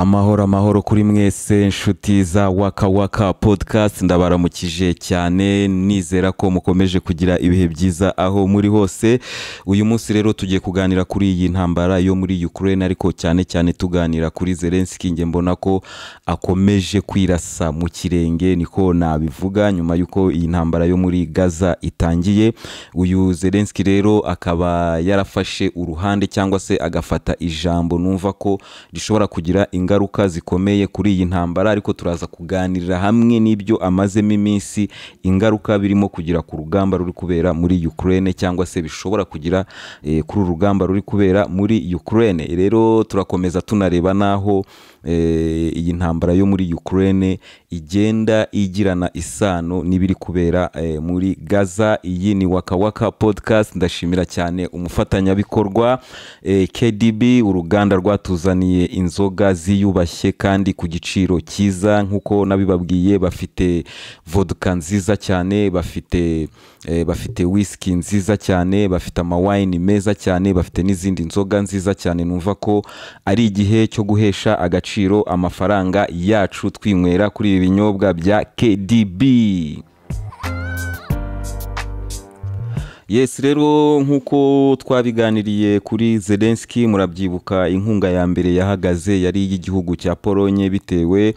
Amahoro kuri mwese nshuti za Waka Waka podcast, ndabaramukije cyane nizera ko mukomeje kugira ibihe byiza aho muri hose. Uyu munsi rero tugiye kuganira kuri iyi ntambara yo muri Ukraine, ariko cyane tuganira kuri Zelensky. Nge mbona ko akomeje kwirasa mu kirenge, niko nabivuga, nyuma yuko iyi ntambara yo muri Gaza itangiye. Uyu Zelensky rero akaba yarafashe uruhande cyangwa se agafata ijambo numva ko rishobora kugira ingaruka zikomeye kuri iyi ntambara, ariko turaza kuganirira hamwe n'ibyo amazemo iminsi, ingaruka birimo kugira ku rugamba ruri kubera muri Ukraine, cyangwa se bishobora kugira kuri urugamba ruri kubera muri Ukraine. Rero turakomeza tunareba naho iyi ntambara yo muri Ukraine igenda igirana isano n'ibiri kubera muri Gaza. Iyi ni Waka Waka podcast. Ndashimira cyane umufatanyabikorwa KDB, uruganda rwatuzaniye inzoga ziyubashye kandi ku giciro cyiza. Nkuko nabibabwiye, bafite vodka nziza cyane, bafite whisky nziza cyane, bafite amawine meza cyane, bafite n'izindi nzoga nziza cyane. Numva ko ari igihe cyo guhesha agaciro amafaranga yacu twinywera kuri ibi binyobwa bya KDB. Yes, rero nkuko twabiganiriye kuri Zelensky, murabyibuka inkunga ya mbere yahagaze yari y'igihugu cya Polonye bitewe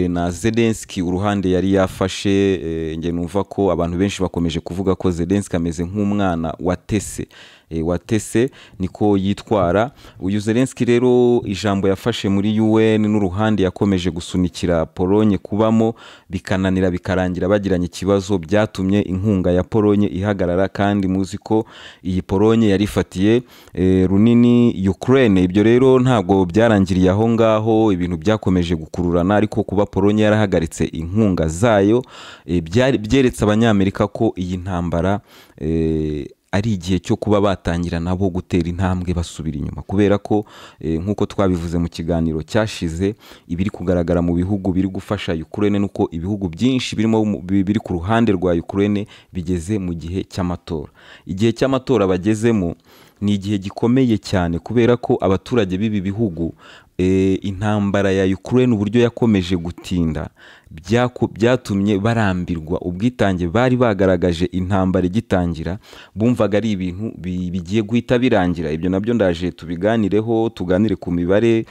na Zelensky uruhande yari yafashe. Nge numva ko abantu benshi bakomeje kuvuga ko Zelensky ameze nk'umwana watese niko yitwara. Uyu Zelensky rero ijambo yafashe muri UN n'uruhande yakomeje gusunikira Polonye kubamo, bikananira bikarangira bagiranye ikibazo, byatumye inkunga ya Polonye ihagarara. Kandi muzi ko iyi Polonye yarifatiye runini Ukraine. Ibyo rero ntabwo byarangiriye aho ngaho, ibintu byakomeje gukururana, ariko kuba Polonye yarahagaritse inkunga zayo byeretse abanyamerika ko iyi ntambara ari igihe cyo kuba batangira nabo gutera intambwe basubira inyuma, kubera ko nkuko twabivuze mu kiganiro cyashize, ibiri kugaragara mu bihugu biri gufasha Ukraine nuko ibihugu byinshi biri ku ruhande rwa Ukraine bigeze mu gihe cy'amatora. Igihe cy'amatora bagezemo ni igihe gikomeye cyane, kubera ko abaturage b'ibi bihugu intambara ya Ukraine uburyo yakomeje gutinda byatumye barambirwa ubwitange bari bagaragaje. Intambara igitangira bumvaga ari ibintu bigiye guhita birangira. Ibyo nabyo ndaje tubiganireho, tuganire ku mibare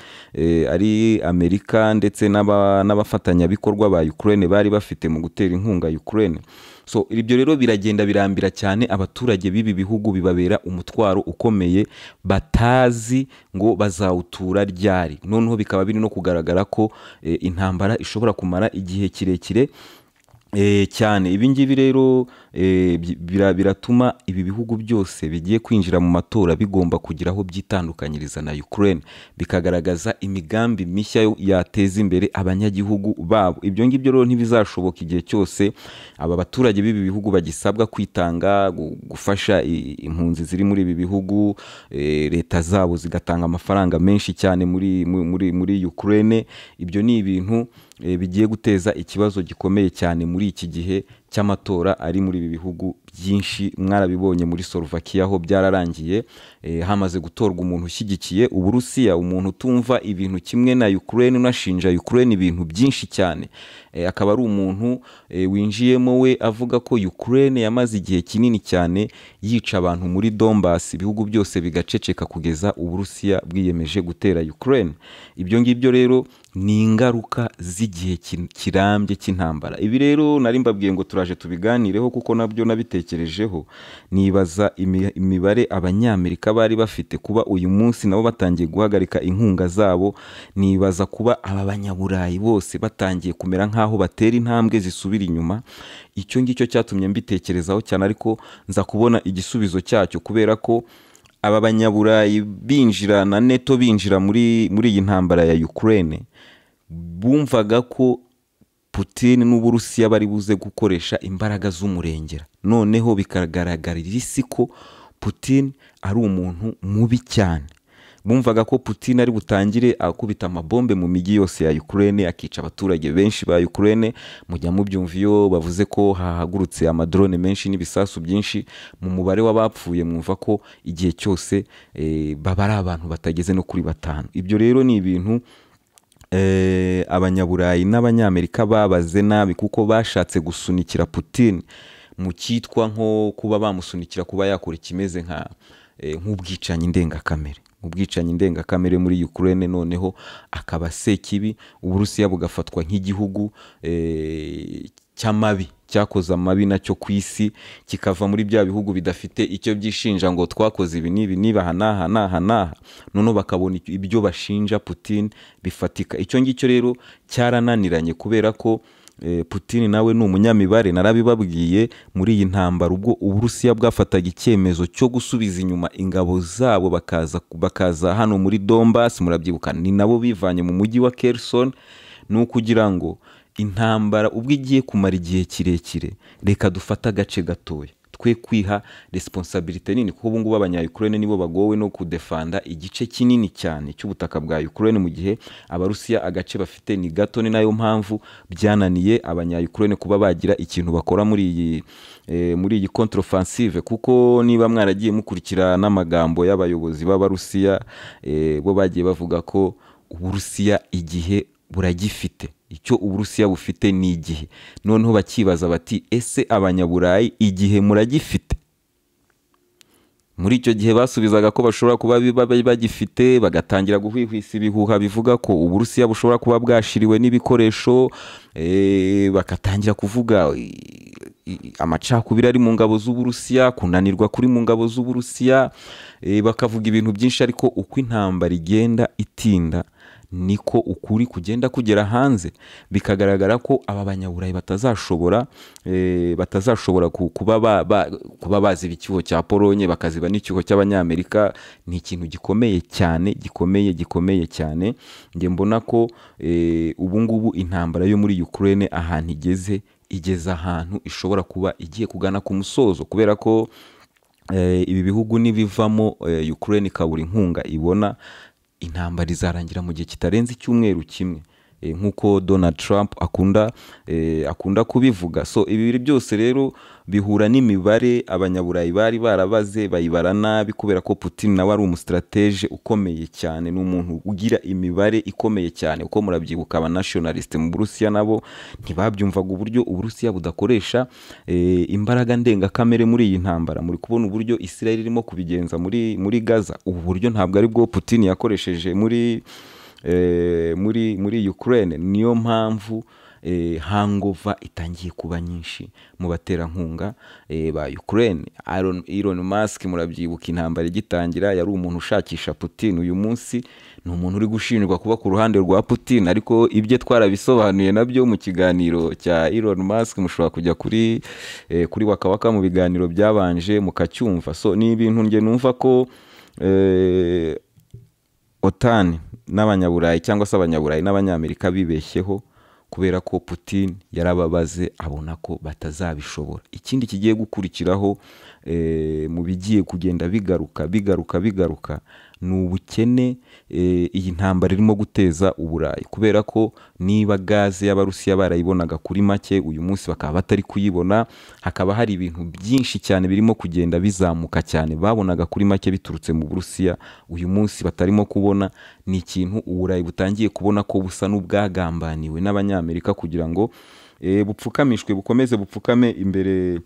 ari Amerika ndetse n'abafatanyabikorwa ba Ukraine bari bafite mu gutera inkunga Ukraine. So ibyo rero biragenda birambira cyane abaturage b'ibi bihugu, bibabera umutwaro ukomeye batazi ngo bazawutura ryari. Noneho bikaba biri no kugaragara ko intambara ishobora kumara igihe kirekire cyane. Ibi ngibi rero biratuma ibi bihugu byose bigiye kwinjira mu matora bigomba kugira aho byitandukanyiriza na Ukraine, bikagaragaza imigambi mishya yateza imbere abanyagihugu babo. Ibyo ngibyo rero ntibizashoboka igihe cyose aba baturage b'ibi bihugu bagisabwa kwitanga gufasha impunzi ziri muri ibi bihugu, leta zabo zigatanga amafaranga menshi cyane muri Ukraine. Ibyo ni ibintu bigiye guteza ikibazo gikomeye cyane muri iki gihe cy'amatora ari muri ibi bihugu byinshi. Mwarabibonye muri Slovakia aho byararangiye hamaze gutorwa umuntu ushyigikiye Uburusiya, umuntu utumva ibintu kimwe na Ukraine, unashinja Ukraine ibintu byinshi cyane. Akaba ari umuntu winjiyemo we avuga ko Ukraine yamaze igihe kinini cyane yica abantu muri Donbass, ibihugu byose bigaceceka kugeza Uburusiya bwiyemeje gutera Ukraine. Ibyo ngibyo rero ni ingaruka z'igihe kirambye cy'intambara. Ibi rero nari mbabwiye ngo turaje tubiganireho kuko nabyo nabitekerejeho. Nibaza imibare abanyamerika bari bafite kuba uyu munsi nabo batangiye guhagarika inkunga zabo. Nibaza kuba aba banyaburayi bose batangiye kumera nkaho batera intambwe zisubira inyuma. Icyo ngicyo cyatumye mbitekerezaho cyane, ariko nza kubona igisubizo cyacyo, kubera ko aba banyaburayi binjira na NATO binjira muri iyi ntambara ya Ukraine, bumvaga ko Putin n'Uburusiya bari buze gukoresha imbaraga z'umurengera. Noneho bikagaragarira isi ko Putin ari umuntu mubi cyane. Bumvaga ko Putin ari butangire akubita amabombe mu migi yose ya Ukraine, akica abaturage benshi ba Ukraine. Mujya mu byumviyo bavuze ko hahagurutse amadrone menshi n'ibisasu byinshi, mu mubare w'abapfuye mwumva ko igihe cyose baba ari abantu batageze no kuri 5. Ibyo rero ni ibintu abanyaburayi n'abanyamerika babaze nabi kuko bashatse gusunikira Putin mu cyitwa nko kuba bamusunikira kuba yakora ikimeze nk'ubwicanyi ndengakamere, ubwicanyi ndengakamere muri Ukraine, noneho akaba sekibi Uburusiya bugafatwa nk'igihugu cy'amabi, cyakoze amabi nacyo ku isi, kikava muri bya bihugu bidafite icyo byishinja ngo twakoze ibi n'ibi niba hanaha, noneho bakabona ibyo bashinja Putin bifatika. Icyo ngicyo rero cyarananiranye kubera ko Putin nawe ni umunyamibare, narabibabwiye. Muri iyi ntambara ubwo Uburusiya bwafataga icyemezo cyo gusubiza inyuma ingabo zabo bakaza hano muri Donbass, murabyibuka, ni nabo bivanye mu mujyi wa Kherson, ni ukugira ngo intambara ubwo igiye kumara igihe kirekire, reka dufata agace gatoya, twe kwiha responsabilité nini, kuko ubu ngubu abanya-Ukraine nibo bagowe no kudefanda igice kinini cyane cy'ubutaka bwa Ukraine, mu gihe Abarusiya agace bafite ni gato. Ni nayo mpamvu byananiye abanya-Ukraine kuba bagira ikintu bakora muri iyi contre-offensive, kuko niba mwaragiye mukurikira n'amagambo y'abayobozi b'Abarusiya, bo bagiye bavuga ko Uburusiya igihe buragifite, icyo Uburusiya bufite ni igihe. Noneho bakibaza bati ese abanyaburayi igihe muragifite? Muri icyo gihe basubizaga ko bashobora kuba bagifite, bagatangira guhwihwisa ibihuha bivuga ko Uburusiya bushobora kuba bwashiriwe n'ibikoresho, bagatangira kuvuga amacakubiri ari mu ngabo z'Uburusiya, kunanirwa kuri mu ngabo z'Uburusiya, bakavuga ibintu byinshi. Ariko uko intambara igenda itinda niko ukuri kugenda kugera hanze, bikagaragara ko aba banyaburayi batazashobora kuba baziba icyuho cya Polonye, bakaziba n'icyuho cy'abanyamerika. Ni ikintu gikomeye cyane, gikomeye cyane. Njye mbona ko ubu ngubu intambara yo muri Ukraine ahantu igeze ahantu ishobora kuba igiye kugana ku musozo, kubera ko ibi bihugu nibivamo Ukraine ikabura inkunga ibona, intambara izarangira mu gihe kitarenze icyumweru kimwe, nk'uko Donald Trump akunda kubivuga. So ibi byose rero bihura n'imibare abanyaburayi bari barabaze, bayibara nabi, kubera ko Putin nawe ari umustrateje ukomeye cyane, ni umuntu ugira imibare ikomeye cyane. Uko murabyibuka, aba nationalist mu Burusiya nabo ntibabyumvaga uburyo Uburusiya budakoresha imbaraga ndengakamere muri iyi ntambara. Muri kubona uburyo Israel irimo kubigenza muri Gaza, ubu buryo ntabwo ari bwo Putin yakoresheje muri Ukraine. Niyo mpamvu hangova itangiye kuba nyinshi mu baterankunga ba Ukraine. Elon Musk, murabyibuka, intambara igitangira yari umuntu ushakisha Putin. Uyu munsi ni umuntu uri gushinjwa kuba ku ruhande rwa Putin, ariko ibyo twarabisobanuye nabyo mu kiganiro cya Elon Musk. Mushobora kujya kuri Waka Waka mu biganiro byabanje mukacyumva. So ni ibintu nge numva ko OTAN n'abanyaburayi, cyangwa se abanyaburayi n'abanyamerika, bibeshyeho, kubera ko Putin yarababaze abona ko batazabishobora. Ikindi kigiye gukurikiraho mu bigiye kugenda bigaruka ni ubukene iyi ntambara irimo guteza Uburayi, kubera ko niba gaze y'Abarusiya barayibonaga kuri make, uyu munsi bakaba batari kuyibona. Hakaba hari ibintu byinshi cyane birimo kugenda bizamuka cyane, babonaga kuri make biturutse mu Burusiya, uyu munsi batarimo kubona. Ni ikintu Uburayi butangiye kubona ko busa n'ubwagambaniwe n'abanyamerika kugira ngo bupfukamishwe, bukomeze bupfukame imbere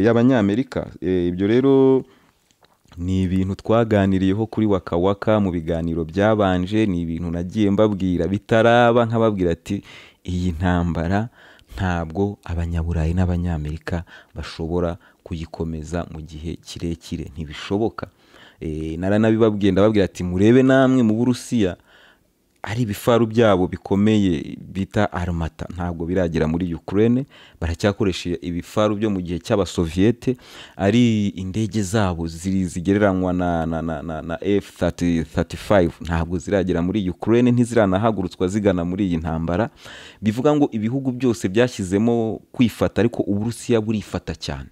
y'abanyamerika. Ibyo rero ni ibintu twaganiriyeho kuri Waka Waka mu biganiro byabanje, ni ibintu nagiye mbabwira bitaraba, nkababwira ati iyi ntambara ntabwo abanyaburayi n'abanyamerika bashobora kuyikomeza mu gihe kirekire, ntibishoboka. Naranabibabwiye, ndababwira ati murebe namwe mu Burusiya, ari ibifaru byabo bikomeye bita Armata ntabwo biragera muri Ukraine, baracyakoresha ibifaru byo mu gihe cy'Abasoviete. Ari indege zabo zigereranywa na F-35 ntabwo ziragera muri Ukraine, ntiziranahagurutswa zigana muri iyi ntambara. Bivuga ngo ibihugu byose byashyizemo kwifata, ariko Uburusiya burifata cyane.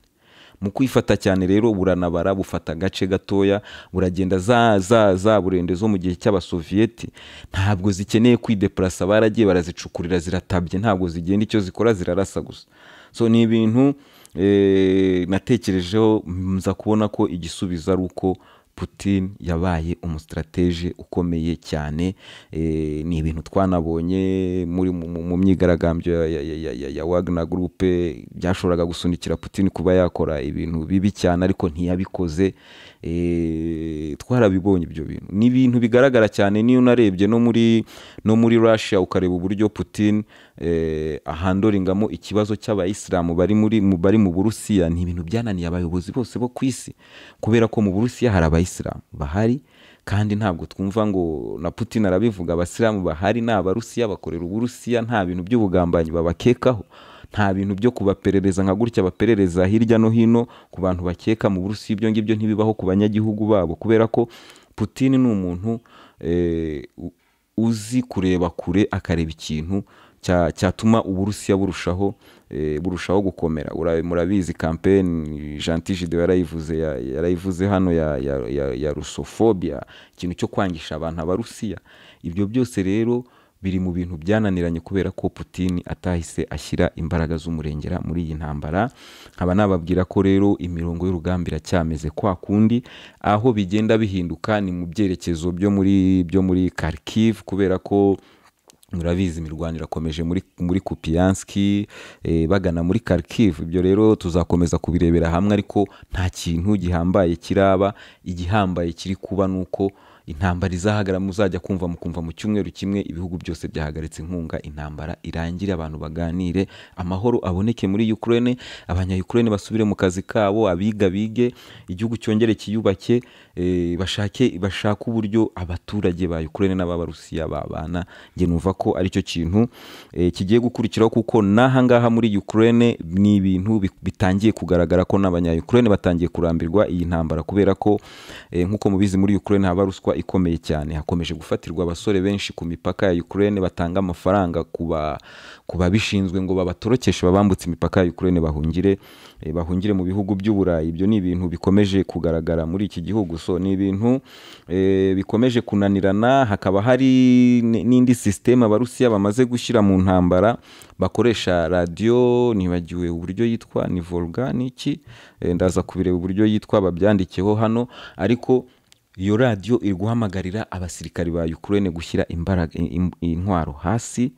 Mu kwifata cyane rero buranabara, bufata agace gatoya, buragenda za burende zo mu gihe cy'Abasovieti ntabwo zikeneye kwideplasa, baragiye barazicukurira ziratabye, ntabwo zigenda, icyo zikora zirarasa gusa. So ni ibintu natekerejeho, nza kubona ko igisubizo ari uko Putin yabaye umustrateje ukomeye cyane. Ni ibintu twanabonye mu myigaragambyo ya Wagner Group byashoboraga gusunikira Putin kuba yakora ibintu bibi cyane, ariko ntiyabikoze. Twarabibonye ibyo bintu, ni ibintu bigaragara cyane. Niyo unarebye no muri Russia ukareba uburyo Putin ahandoringamo ikibazo cy'abayisilamu bari mu Burusiya, ni ibintu byananiye abayobozi bose bo ku isi, kubera ko mu Burusiya hari abayisilamu bahari, kandi ntabwo twumva ngo na Putin arabivuga, abasilamu bahari ni Abarusiya bakorera Uburusiya, nta bintu by'ubugambanyi babakekaho, nta bintu byo kubaperereza nka gutya baperereza hirya no hino ku bantu bakeka mu Burusiya. Ibyo ngibyo ntibibaho ku banyagihugu babo, kubera ko Putin ni umuntu uzi kureba kure, akareba ikintu cyatuma Uburusiya burushaho gukomera. Murabizi campaign Gentil Gideon yarayivuze hano ya Russophobia, ikintu cyo kwangisha abantu Abarusiya. Ibyo byose rero biri mu bintu byananiranye kubera ko Putin atahise ashyira imbaraga z'umurengera muri iyi ntambara. Nkaba nababwira ko rero imirongo y'urugamba iracyameze kwa kundi, aho bigenda bihinduka ni mu byerekezo byo muri Kharkiv, kubera ko murabizi imirwano irakomeje muri Kupiansk bagana muri Kharkiv. Ibyo rero tuzakomeza kubirebera hamwe, ariko nta kintu gihambaye kiraba. Igihambaye kiri kuba nuko intambara izahagarara, muzajya kumva mu cyumweru kimwe ibihugu byose byahagaritse inkunga, intambara irangire, abantu baganire, amahoro aboneke muri Ukraine, abanya-Ukraine basubire mu kazi kabo, abiga bige, igihugu cyongere kiyubake, bashaka uburyo abaturage ba Ukraine n'Abarusiya babana. Nge numva ko aricyo kintu kigiye gukurikiraho, kuko naha ngaha muri Ukraine ni ibintu bitangiye kugaragara ko n'abanya-Ukraine batangiye kurambirwa iyi ntambara, kubera ko nkuko mubizi muri Ukraine haba ruswa ikomeye cyane. Hakomeje gufatirwa abasore benshi ku mipaka ya Ukraine, batanga amafaranga kuba bishinzwe ngo babatorokeshe, babambutse imipaka ya Ukraine bahungire mu bihugu by'Uburayi. Ibyo ni ibintu bikomeje kugaragara muri iki gihugu, so ni ibintu bikomeje kunanirana. Hakaba hari n'indi system Abarusiya bamaze gushyira mu ntambara, bakoresha radio, nibagiwe uburyo yitwa, ni Volga niki, ndaza kubireba uburyo yitwa, babyandikeho hano, ariko iyo radio iri guhamagarira abasirikari ba Ukraine gushyira intwaro hasi,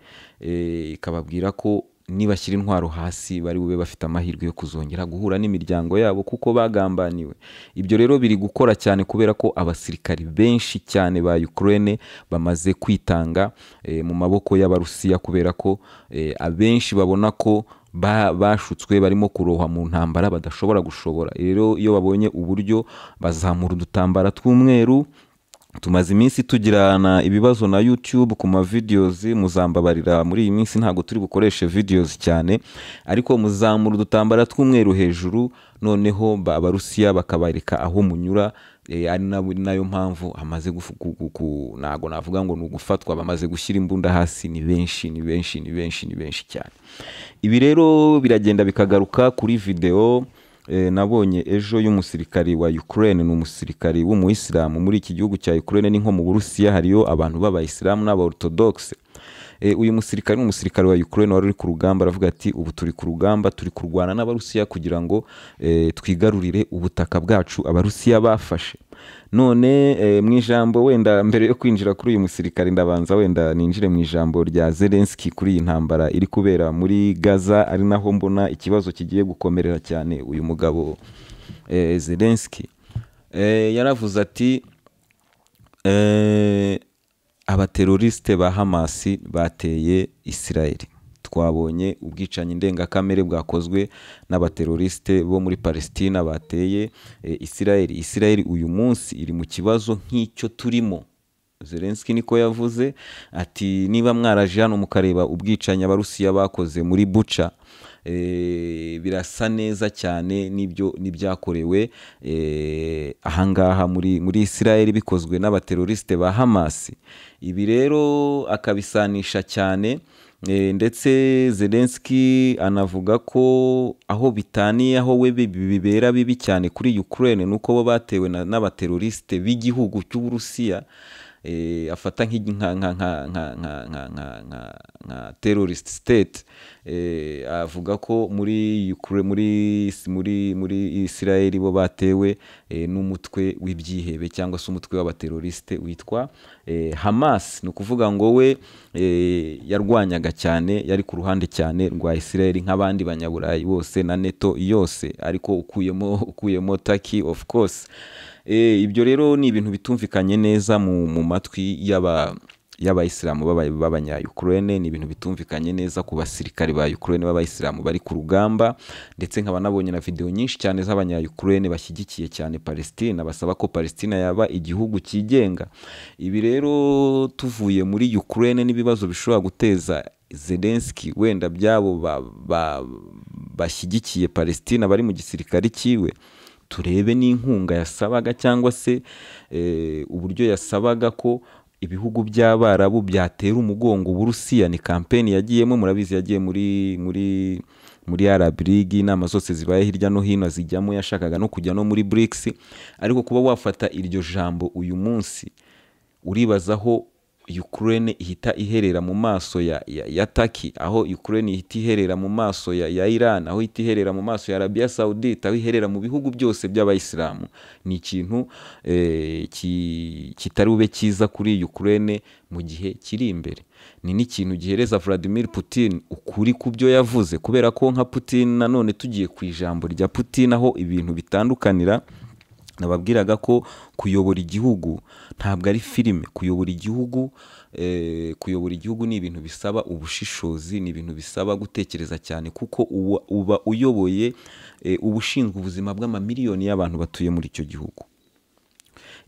ikababwira ko nibashyira intwaro hasi bari bube bafite amahirwe yo kuzongera guhura n'imiryango yabo, kuko bagambaniwe. Ibyo rero biri gukora cyane, kubera ko abasirikari benshi cyane ba Ukraine bamaze kwitanga mu maboko y'Abarusiya, kubera ko abenshi babona ko bashutswe, barimo kurohwa mu ntambara badashobora gushobora. Rero iyo babonye uburyo bazamura udutambara tw'umweru, tumaze iminsi tugirana ibibazo na YouTube ku ma videos, muzambabarira muri iyi minsi ntago turi bukoreshe videos cyane, ariko muzamura udutambara tw'umweru hejuru, noneho Abarusiya bakabareka aho munyura. Ari nayo mpamvu amaze nago navuga ngo nugufatwa, bamaze gushyira imbunda hasi. Ni benshi cyane. Ibi rero biragenda bikagaruka kuri video nabonye ejo y'umusirikari wa Ukraine, n'umusirikari w'umuyisilamu. Muri iki gihugu cya Ukraine ni nko mu Burusiya, hariyo abantu b'abayisilamu n'aba-orthodoxe. Uyu musirikari n'umusirikari wa Ukraine wari uri ku rugamba, aravuga ati ubu turi ku rugamba, turi kurwana n'Abarusiya kugira ngo twigarurire ubutaka bwacu Abarusiya bafashe. None mu ijambo, wenda mbere yo kwinjira kuri uyu musirikari, ndabanza wenda ninjire mu ijambo rya Zelensky kuri iyi ntambara iri kubera muri Gaza, ari naho mbona ikibazo kigiye gukomerera cyane uyu mugabo Zelensky. Yaravuze ati abateroriste ba Hamas bateye Israel. Twabonye ubwicanyi ndengakamere bwakozwe n'abateroriste bo muri Palestina bateye Israel. Israel uyu munsi iri mu kibazo nk'icyo turimo. Zelensky niko yavuze ati niba mwaraje hano mukareba ubwicanyi Abarusiya bakoze muri Bucha, birasa neza cyane n'ibyakorewe ahangaha muri Israel bikozwe n'abateroriste ba Hamas. Ibi rero akabisanisha cyane, ndetse Zelensky anavuga ko aho bitaniye, aho we bibera bibi cyane kuri Ukraine, nuko bo batewe n'abateroriste b'igihugu cy'Uburusiya. afata nka terrorist state, avuga ko muri Israel bo batewe n'umutwe w'ibyihebe cyangwa se umutwe w'abateroriste witwa Hamas. Ni ukuvuga ngo we yarwanyaga cyane, yari ku ruhande cyane rwa Israel nk'abandi banyaburayi bose na NATO yose, ariko ukuyemo Turkey of course. Ibyo rero ni ibintu bitumvikanye neza mu matwi y'abayisilamu b'abanya-Ukraine, ni ibintu bitumvikanye neza ku basirikare ba Ukraine b'abayisilamu bari ku rugamba, ndetse nkaba nabonye na video nyinshi cyane z'abanya-Ukraine bashyigikiye cyane Palestina, basaba ko Palestina yaba igihugu cyigenga. Ibi rero tuvuye muri Ukraine n'ibibazo bishobora guteza Zelensky wenda byabo bashyigikiye Palestina bari mu gisirikare cyiwe, turebe n'inkunga yasabaga cyangwa se uburyo yasabaga ko ibihugu by'Abarabu byatera umugongo Uburusiya. Ni kampeni yagiyemo, murabizi yagiye muri Arab League, inama zose zibaye hirya no hino zijyamo, yashakaga no kujya no muri BRICS. Ariko kuba wafata iryo jambo uyu munsi, uribazaho Ukraine ihita iherera mu maso ya Turkey, aho Ukraine ihita iherera mu maso ya Iran, aho ihita iherera mu maso ya Arabia Saudite, aho iherera mu bihugu byose by'abayisilamu. Ni ikintu kitari ube cyiza kuri Ukraine mu gihe kiri imbere. Ni n'ikintu gihereza Vladimir Putin ukuri ku byo yavuze, kubera ko nka Putin, nanone tugiye ku ijambo rya Putin aho ibintu bitandukanira, nababwiraga ko kuyobora igihugu ntabwo ari filime. Kuyobora igihugu ni ibintu bisaba ubushishozi, ni ibintu bisaba gutekereza cyane, kuko uba uyoboye ubushinzwe ubuzima bw'amamiliyoni y'abantu batuye muri icyo gihugu.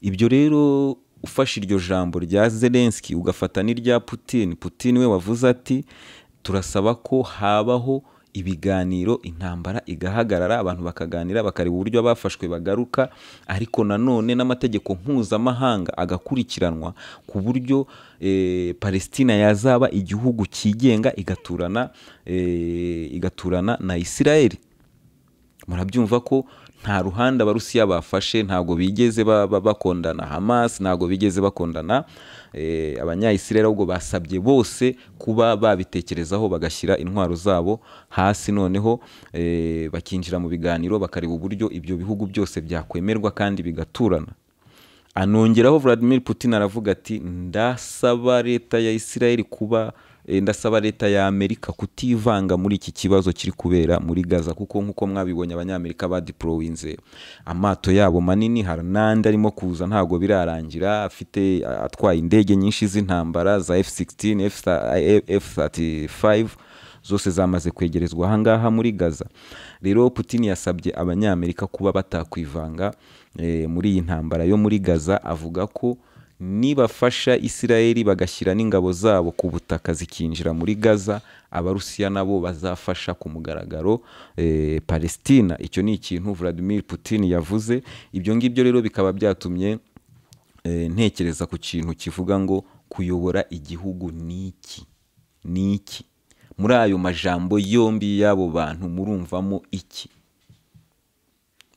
Ibyo rero ufashe iryo jambo rya Zelensky ugafata n'irya Putin we wavuze ati turasaba ko habaho ibiganiro, intambara igahagarara, abantu bakaganira, bakareba uburyo abafashwe bagaruka, ariko nanone n'amategeko mpuzamahanga agakurikiranwa ku buryo Palestina yazaba igihugu cyigenga igaturana na Israel. Murabyumva ko nta ruhande Abarusiya bafashe, ntabwo bigeze bakondana Hamas, ntabwo bigeze bakondana abanya-Israel, ahubwo basabye bose kuba babitekerezaho, bagashyira intwaro zabo hasi, noneho bakinjira mu biganiro, bakareba uburyo ibyo bihugu byose byakwemerwa kandi bigaturana. Anongeraho Vladimir Putin aravuga ati ndasaba leta ya Israel ndasaba leta ya Amerika kutivanga muri iki kibazo kiri kubera muri Gaza, kuko nkuko mwabibonye abanyamerika badeployinze amato yabo manini, hari n'andi arimo kuza ntago birarangira, atwaye indege nyinshi z'intambara za F-16, F-35 zose zamaze kwegerezwa ahangaha muri Gaza. Rero Putin yasabye abanyamerika kuba batakwivanga muri iyi ntambara yo muri Gaza, avuga ko nibafasha Israel bagashyira n'ingabo zabo ku butaka zikinjira muri Gaza, Abarusiya nabo bazafasha ku mugaragaro Palestina. Icyo ni ikintu Vladimir Putin yavuze. Ibyo ngibyo rero bikaba byatumye ntekereza ku kintu kivuga ngo kuyobora igihugu ni iki. Muri ayo majambo yombi y'abo bantu murumvamo iki?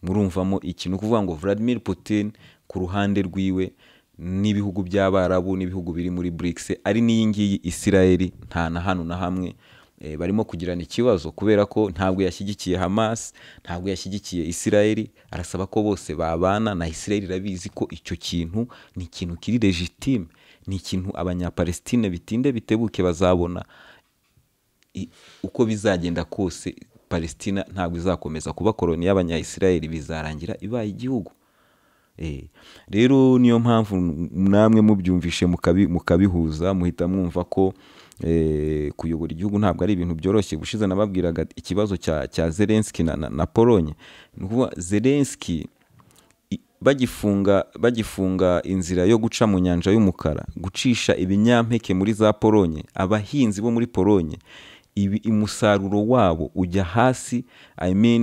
Ni ukuvuga ngo Vladimir Putin ku ruhande rwiwe n'ibihugu by'Abarabu n'ibihugu biri muri BRICS, ari n'iyi ngiyi Israel, nta na hano na hamwe barimo kugirana ikibazo, kubera ko ntabwo yashyigikiye Hamas, ntabwo yashyigikiye Israel. Arasaba ko bose babana na Israel. Irabizi ko icyo kintu ni ikintu kiri legitime, ni ikintu abanyapalestine bitinde bitebuke bazabona uko bizagenda kose. Palestina ntabwo izakomeza kuba koloni y'abanya-Israel, bizarangira ibaye igihugu. Rero niyo mpamvu namwe mubyumvishe mukabihuza, muhita mwumva ko kuyobora igihugu ntabwo ari ibintu byoroshye. Gushize nababwiraga ikibazo cya Zelensky na Polonye. Ni ukuvuga Zelensky bagifunga inzira yo guca mu nyanja y'umukara, gucisha ibinyampeke muri za Polonye, abahinzi bo muri Polonye umusaruro wabo ujya hasi,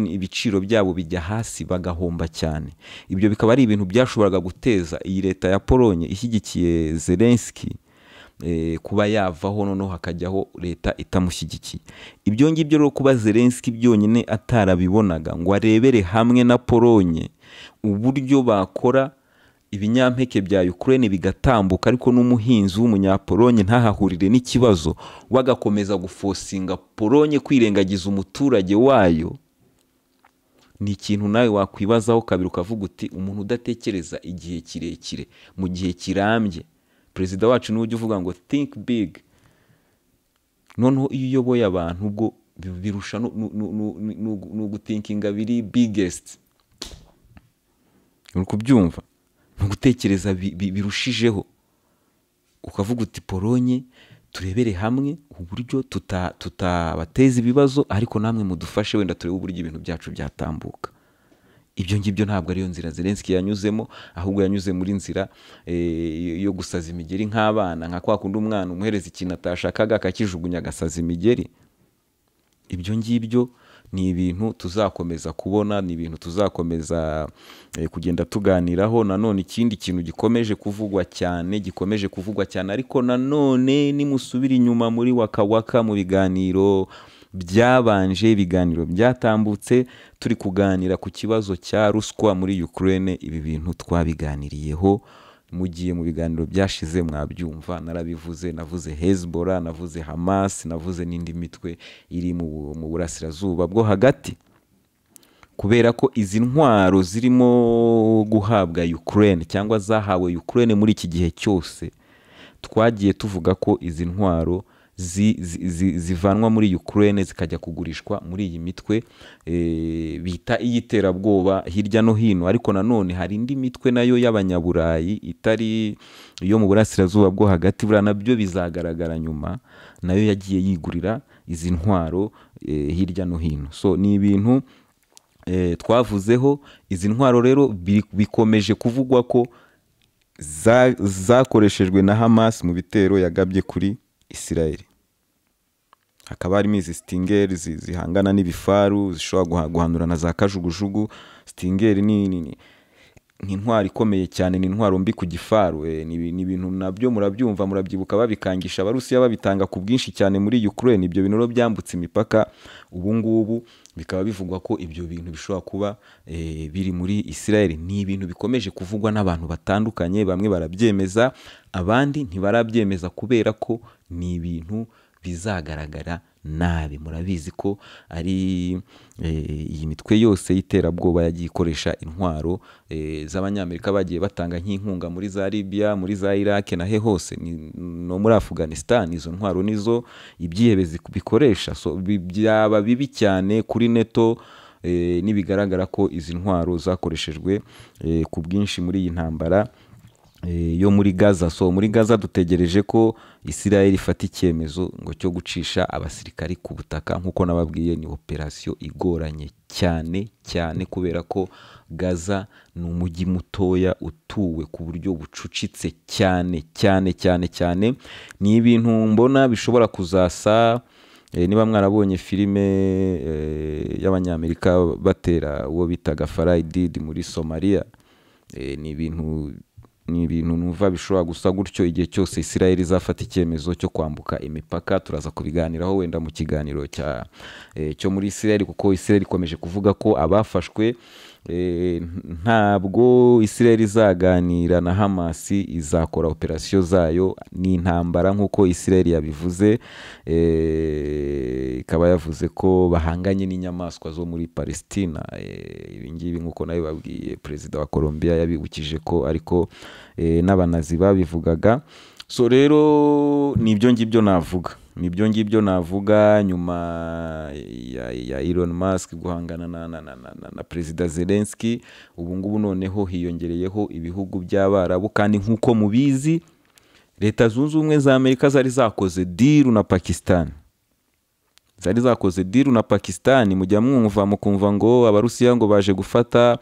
ibiciro byabo bijya hasi, bagahomba cyane. Ibyo bikaba ari ibintu byashoboraga guteza iyi leta ya Polonye ishyigikiye Zelensky kuba yavaho, noneho hakajyaho leta itamushyigikiye. Ibyo ngibyo rero kuba Zelensky byonyine atarabibonaga ngo arebere hamwe na Polonye uburyo bakora ibinyampeke bya Ukraine bigatambuka, ariko n'umuhinzi w'umunyapolonye ntahahurire n'ikibazo, wagakomeza gufosinga Polonye kwirengagiza umuturage wayo, ni ikintu nawe wakwibazaho kabiri ukavuga uti umuntu udatekereza igihe kirekire mu gihe kirambye. Perezida wacu niwe ujya uvuga ngo think big, noneho iyo uyoboye abantu ubwo birusha no guthinkinga biri biggest, uri kubyumva, no gutekereza birushijeho, ukavuga uti Polonye turebere hamwe uburyo tutabateza ibibazo, ariko namwe mudufashe wenda turebe uburyo ibintu byacu byatambuka. Ibyo ngibyo ntabwo ariyo nzira Zelensky yanyuzemo, ahubwo yanyuze muri nzira yo gusaza imigeri nk'abana, nka kwa kundi umwana umuhereza ikintu atashakaga akakijugunya agasaza imigeri. Ibyo ngibyo ni ibintu tuzakomeza kubona, ni ibintu tuzakomeza kugenda tuganiraho. Nanone ikindi kintu gikomeje kuvugwa cyane, ariko nanone nimusubira inyuma muri Waka Waka mu biganiro byabanje, ibiganiro byatambutse turi kuganira ku kibazo cya ruswa muri Ukraine, ibi bintu twabiganiriyeho. Mugiye mu biganiro byashize mwabyumva, narabivuze, navuze Hezbollah, navuze Hamas, navuze n'indi mitwe iri mu burasirazuba bwo hagati, kubera ko izi ntwaro zirimo guhabwa Ukraine cyangwa zahawe Ukraine muri iki gihe cyose, twagiye tuvuga ko izi ntwaro zivanwa muri Ukraine zikajya kugurishwa muri iyi mitwe bita iy'iterabwoba hirya no hino. Ariko nanone hari indi mitwe nayo y'abanyaburayi itari iyo mu burasirazuba bwo hagati, buriya nabyo bizagaragara nyuma, nayo yagiye yigurira izi ntwaro hirya no hino. So ni ibintu twavuzeho. Izi ntwaro rero bikomeje kuvugwa ko zakoreshejwe na Hamas mu bitero yagabye kuri Israel. Hakaba harimo izi Stinger zihangana n'ibifaru, zishobora guhanura na za kajugujugu. Stinger ni intwaro ikomeye cyane, ni intwaro mbi ku gifaru. Ni ibintu nabyo murabyumva, murabyibuka babikangisha Abarusiya, babitanga ku bwinshi cyane muri Ukraine. Ibyo bintu byambutse imipaka, ubu ngubu bikaba bivugwa ko ibyo bintu bishobora kuba biri muri Israel. Ni ibintu bikomeje kuvugwa n'abantu batandukanye, bamwe barabyemeza, abandi ntibarabyemeza, kubera ko ni ibintu bizagaragara nabi. Murabizi ko ari iyi mitwe yose y'iterabwoba yagiye ikoresha intwaro z'Abanyamerika bagiye batanga nk'inkunga muri za Libya, muri za Iraq na hose no muri Afghanistan. Izo ntwaro nizo ibyihebe bikoresha. So byaba bibi cyane kuri NATO nibigaragara ko izi ntwaro zakoreshejwe ku bwinshi muri iyi ntambara yo muri Gaza. So muri Gaza dutegereje ko Israel ifata icyemezo ngo cyo gucisha abasirikari ku butaka. Nkuko nababwiye, ni operasiyo igoranye cyane kubera ko Gaza ni umujyi mutoya utuwe ku buryo bucucitse cyane. Ni ibintu mbona bishobora kuzasa, niba mwarabonye filime y'Abanyamerika batera uwo bitaga Farai Did muri Somalia, ni ibintu numva bishobora gusa gutyo igihe cyose Israel izafata icyemezo cyo kwambuka imipaka. Turaza kubiganiraho wenda mu kiganiro cyo muri Israel, kuko Israel ikomeje kuvuga ko abafashwe, ntabwo Israel izaganira na Hamas, izakora operasiyo zayo. Ni intambara nk'uko Israel yabivuze, ikaba yavuze ko bahanganye n'inyamaswa zo muri Palestina. Ibingibi nk'uko nayo babwiye Perezida wa Colombia, yabibukije ko ariko n'abanazi babivugaga. So rero nibyo ngibyo navuga nyuma ya Elon Musk guhangana na Perezida Zelensky. Ubu ngubu noneho hiyongereyeho ibihugu by'Abarabu, kandi nk'uko mubizi Leta Zunze Ubumwe za Amerika zari zakoze deal na Pakistan. Mujya mwumva mukumva ngo Abarusiya ngo baje gufata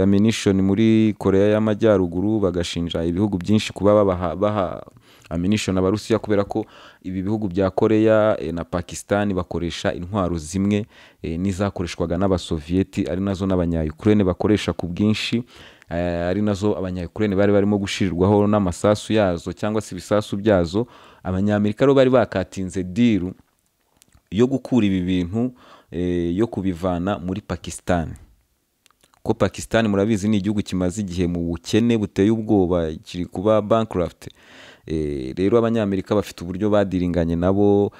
ammunition muri Korea y'Amajyaruguru, bagashinja ibihugu byinshi kuba baha ammunition Abarusiya, kubera ko ibi bihugu bya Korea na Pakistan bakoresha intwaro zimwe n'izakoreshwaga n'Abasovieti, ari nazo n'Abanya-Ukraine bakoresha ku bwinshi, ari nazo Abanya-Ukraine bari barimo gushirirwaho n'amasasu yazo cyangwa se ibisasu byazo. Abanyamerika rero bari bakatinze deal yo gukura ibi bintu, yo kubivana muri Pakistan. ko Pakistan murabizi ni igihugu kimaze igihe mu bukene buteye ubwoba, kiri kuba bankrupt. Rero abanyamerika bafite uburyo badiringanye nabo,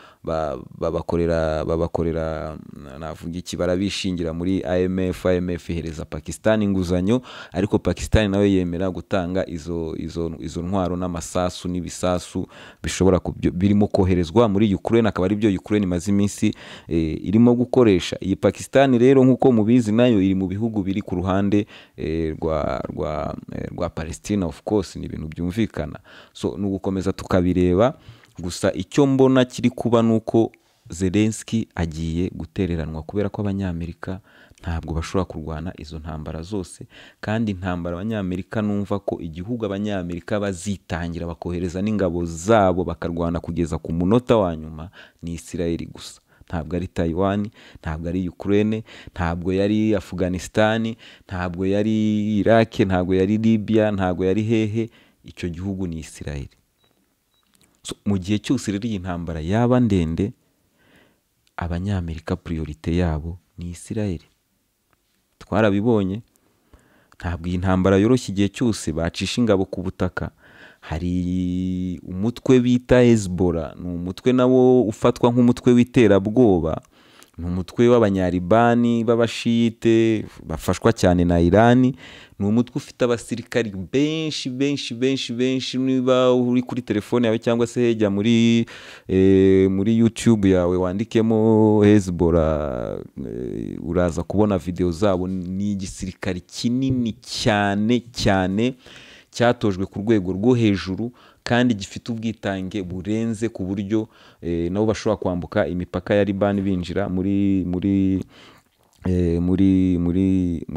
babakorera navuga iki, barabishingira muri IMF ihereza Pakistan inguzanyo, ariko Pakistan nawe yemera gutanga izo ntwaro n'amasasu n'ibisasu bishobora birimo koherezwa muri Ukraine, akaba ari byo Ukraine imaze iminsi irimo gukoresha. Iyi Pakistan rero nk'uko mubizi nayo iri mu bihugu biri ku ruhande rwa Palestine, of course ni ibintu byumvikana, so nugukomeza tukabireba. Gusa icyo mbona kiri kuba nuko Zelensky agiye gutereranwa, kubera ko abanyamerika ntabwo bashobora kurwana izo ntambara zose, kandi intambara abanyamerika numva ko igihugu abanyamerika bazitangira bakohereza n'ingabo zabo bakarwana kugeza ku munota wa nyuma ni Israel gusa. Ntabwo ari Taiwan, ntabwo ari Ukraine, ntabwo yari Afghanistan, ntabwo yari Iraq, ntabwo yari Libya, ntabwo yari hehe. Icyo gihugu ni Israel. So, mu gihe cyose rero iyi ntambara yaba ndende, abanyamerika priorite yabo ni Israel. Twarabibonye, ntabwo iyi ntambara yoroshye igihe cyose bacisha ingabo ku butaka. Hari umutwe bita Hezbollah, ni umutwe nawo ufatwa nk'umutwe w'iterabwoba, ni umutwe w'abanyaribani b'abashite bafashwa cyane na Iran. Ni umutwe ufite abasirikari benshi. Niba uri kuri telefone yawe cyangwa se hejya muri YouTube yawe wandikemo Hezbollah, uraza kubona video zabo. Ni igisirikari kinini cyane cyatojwe ku rwego rwo hejuru, kandi gifite ubwitange burenze ku buryo nabo bashobora kwambuka imipaka ya Liban binjira muri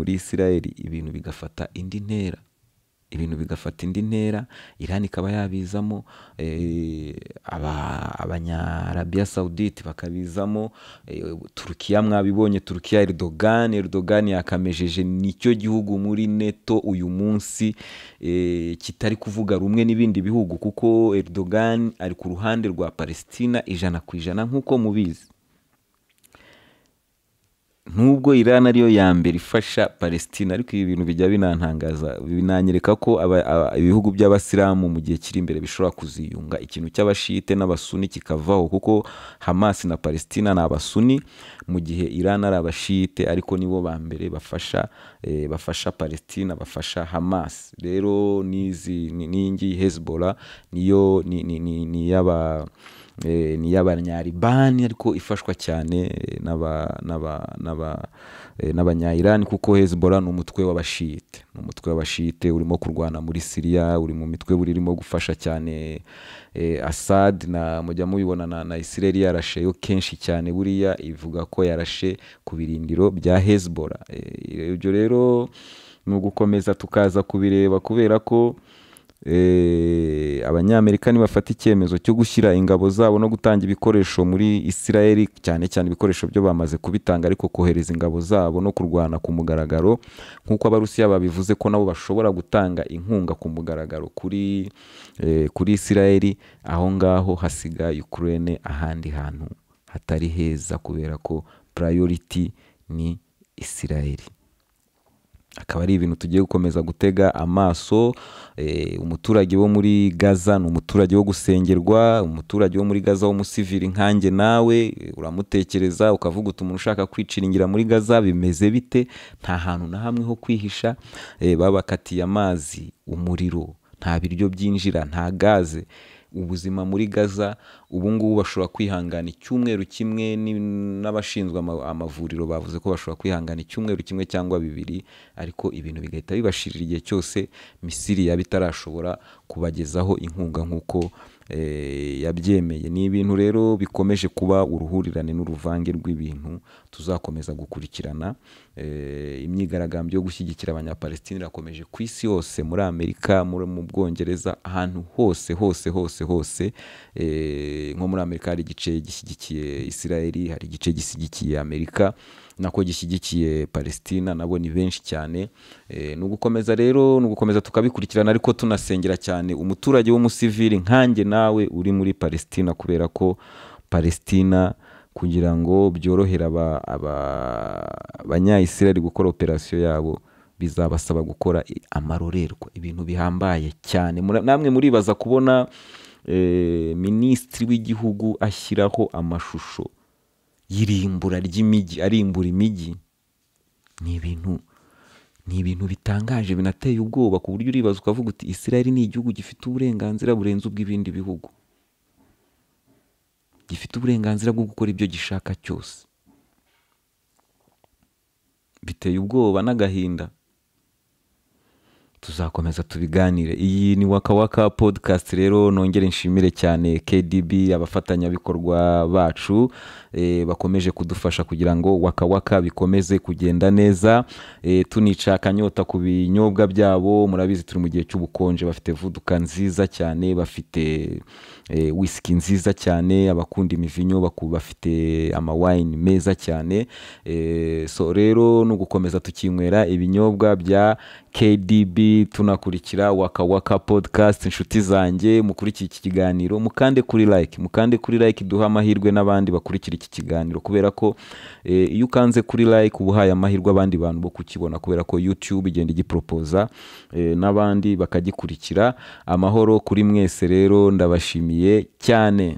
Israel, ibintu bigafata indi ntera. Iran ikaba yabizamo, abanya-Arabia Saudite bakabizamo, Turkiya mwabibonye, Turkiya Erdogan yakamejeje. Nicyo gihugu muri NATO uyu munsi kitari kuvuga rumwe n'ibindi bihugu, kuko Erdogan ari ku ruhande rwa Palestina 100% nk'uko mubizi. Nubwo Iran ariyo ya mbere ifasha Palestina, ariko ibi bintu bijya binantangaza, binanyereka ko ibihugu by'abasilamu mu gihe kiri imbere bishobora kuziyunga, ikintu cy'abashite n'abasuni kikavaho, kuko Hamas na Palestina ni abasuni, mu gihe Iran ari abashite, ariko nibo ba mbere bafasha Palestina, bafasha Hamas. Rero n'ingi Hezbollah niyo ni y'abanyaribani, ariko ifashwa cyane n'abanya-Iran, kuko Hezbollah ni umutwe w'abashite urimo kurwana muri Syria, uri mu mitwe urimo gufasha cyane Assad. Mujya mubibona na Israel yarasheyo kenshi cyane, buriya ivuga ko yarashe ku birindiro bya Hezbollah. Ibyo rero ni ugukomeza tukaza kubireba, kubera ko abanyamerika nibafata icyemezo cyo gushyira ingabo zabo no gutanga ibikoresho muri Israel, cyane ibikoresho byo bamaze kubitanga, ariko kohereza ingabo zabo no kurwana ku mugaragaro, nk'uko Abarusiya babivuze ko nabo bashobora gutanga inkunga ku mugaragaro kuri Israel, aho ngaho hasiga Ukraine ahandi hantu hatari heza, kubera ko priority ni Israel. Akaba ari ibintu tugiye gukomeza gutega amaso. Umuturage wo muri Gaza ni umuturage wo gusengerwa. Umuturage wo muri Gaza w'umusivili nkanjye nawe uramutekereza ukavuga uti umuntu ushaka kwiciringira muri Gaza bimeze bite? Nta hantu na hamwe ho kwihisha, babakatiye amazi, umuriro, nta biryo byinjira, nta gaze. Ubuzima muri Gaza ubu ngubu bashobora kwihangana icyumweru kimwe, n'abashinzwe amavuriro bavuze ko bashobora kwihangana icyumweru kimwe cyangwa 2, ariko ibintu bigahita bibashirira igihe cyose Misiri yaba itarashobora kubagezaho inkunga nk'uko yabyemeye. Ni ibintu rero bikomeje kuba uruhurirane n'uruvange rw'ibintu tuzakomeza gukurikirana. Imyigaragambyo yo gushyigikira abanyapalestina irakomeje ku isi yose, muri Amerika, mu Bwongereza, ahantu hose nko muri Amerika hari igice gishyigikiye Israel, hari igice gishyigikiye Amerika, nako gishyigikiye Palestina, nabo ni benshi cyane. Nugukomeza tukabikurikirana, ariko tunasengera cyane umuturage w'umusivili nkanjye nawe uri muri Palestina, kubera ko Palestina kugira ngo byorohera abanya-Israel gukora operasiyo yabo bizabasaba gukora amarorerwa, ibintu bihambaye cyane. Namwe muribaza kubona minisitiri w'igihugu ashyiraho amashusho y'irimbura ry'imijyi, arimbura imijyi. Ni ibintu bitangaje, binateye ubwoba, ku buryo uribaza ukavuga uti Israel ni igihugu gifite uburenganzira burenze ubw'ibindi bihugu, gifite uburenganzira bwo gukora ibyo gishaka cyose. Biteye ubwoba n'agahinda. Tuzakomeza tubiganire. Iyi ni Waka Waka podcast rero, nongere nshimire cyane KDB, abafatanyabikorwa bacu bakomeje kudufasha kugira ngo Waka Waka bikomeze kugenda neza. Tunica akanyota ku binyobwa byabo, murabizi turi mu gihe cy'ubukonje, bafite vuduka nziza cyane, bafite whisky nziza cyane, abakunda imivinyo bafite amawine meza cyane. So rero no gukomeza tukinywera ibinyobwa bya KDB, tunakurikira Waka Waka podcast. Inshuti zanjye, mukurikira iki kiganiro, mukande kuri like, duha amahirwe n'abandi bakurikira iki kiganiro, kubera ko iyo ukanze kuri like ubuhaye amahirwe abandi bantu bo kukibona, kubera ko YouTube igenda igipropoza n'abandi bakagikurikira. Amahoro kuri mwese rero, ndabashimiye cyane.